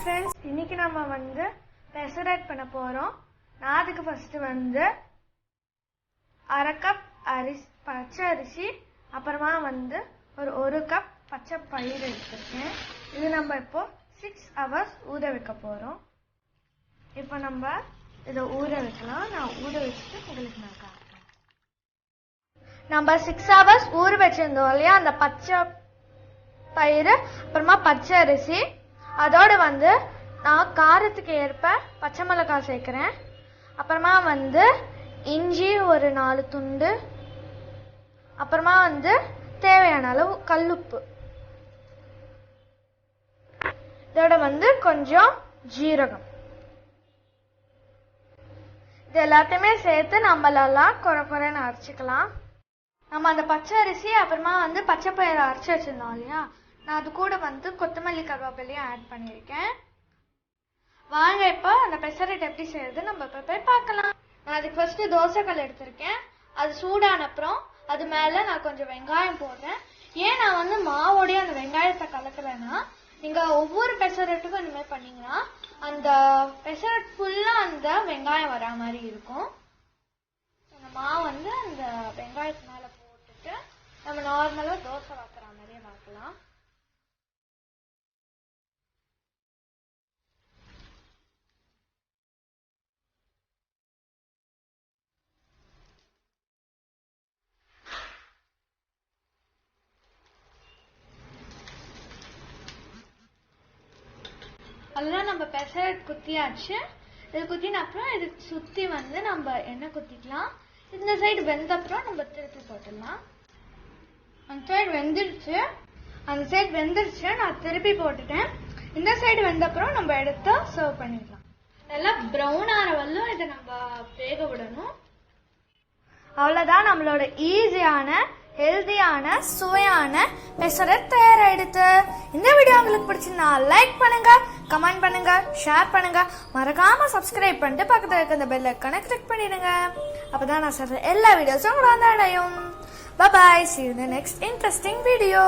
Friends, இன்னைக்கு நம்ம பெசரட் பண்ண போறோம். நான் அதுக்கு ஃபர்ஸ்ட் அரை கப் பச்சை அரிசி, அப்புறமா ஒரு கப் பச்சை பயிறு எடுத்துருக்கேன். இது நம்ம இப்போ 6 hours ஊற வைக்க போறோம். இப்போ நம்ம இதை ஊற வைக்கலாம். நான் ஊற வச்சுட்டு உங்களுக்கு நான் காட்டுறேன். நம்ம 6 hours ஊற வச்சிருந்தோம் இல்லையா, அந்த பச்சை பயிறு அப்புறமா பச்சை அரிசி, அதோட நான் காரத்துக்கு ஏற்ப பச்சை மிளகாய் சேர்க்கிறேன். அப்புறமா இஞ்சி ஒரு 4 துண்டு, அப்புறமா தேவையான அளவு கல்லுப்பு, இதோட கொஞ்சம் ஜீரகம், இது எல்லாத்தையுமே சேர்த்து நம்மளெல்லாம் குறைன்னு அரைச்சிக்கலாம். நம்ம அந்த பச்சை அரிசி அப்புறமா பச்சை பயிரை அரைச்சி வச்சிருந்தோம் இல்லையா, நான் அது கூட கொத்தமல்லி கருவேப்பிலையும் ஆட் பண்ணியிருக்கேன். வாங்க இப்போ அந்த பெசரட் எப்படி செய்யறது நம்ம இப்போ போய் பார்க்கலாம். நான் அதுக்கு ஃபர்ஸ்ட் தோசைக்கல் எடுத்திருக்கேன். அது சூடான அப்புறம் அது மேல நான் கொஞ்சம் வெங்காயம் போடுறேன். ஏன் நான் மாவோடைய அந்த வெங்காயத்தை கலக்கலைன்னா, நீங்க ஒவ்வொரு பெசரட்டுக்கும் இந்த மாதிரி பண்ணீங்கன்னா அந்த பெசரட் ஃபுல்லா அந்த வெங்காயம் வரா மாதிரி இருக்கும். அந்த மாவு அந்த வெங்காயத்து மேல போட்டுட்டு நம்ம நார்மலா தோசை வைக்கிற மாதிரியே வைக்கலாம். அதெல்லாம் நம்ம பெசரட் குத்தியாச்சு. இது குத்தின அப்புறம் இதுக்கு சுத்தி நம்ம எண்ணெய் குத்திக்கலாம். இந்த சைடு வெந்த அப்புறம் நம்ம திருப்பி போட்டுடலாம். அந்த சைடு வெந்துருச்சு, நான் திருப்பி போட்டுட்டேன். இந்த சைடு வெந்த அப்புறம் நம்ம எடுத்து சர்வ் பண்ணிடலாம். நல்லா ப்ரௌன் ஆற வரலும் இதை நம்ம வேக விடணும். அவ்வளவுதான், நம்மளோட ஈஸியான ஹெல்தியான சுவையான பெசரட் தயாராயிடுது. இந்த வீடியோ உங்களுக்கு பிடிச்சிருந்தா லைக் பண்ணுங்க, கமெண்ட் பண்ணுங்க, ஷேர் பண்ணுங்க, மறக்காம சப்ஸ்கிரைப் பண்ணிட்டு பக்கத்துல இருக்க இந்த பெல் ஐகானை கிளிக் பண்ணிடுங்க. அப்பதான் நான் சொல்ற எல்லா வீடியோஸும் உங்களை அடையும். Bye bye, see you in the next interesting video.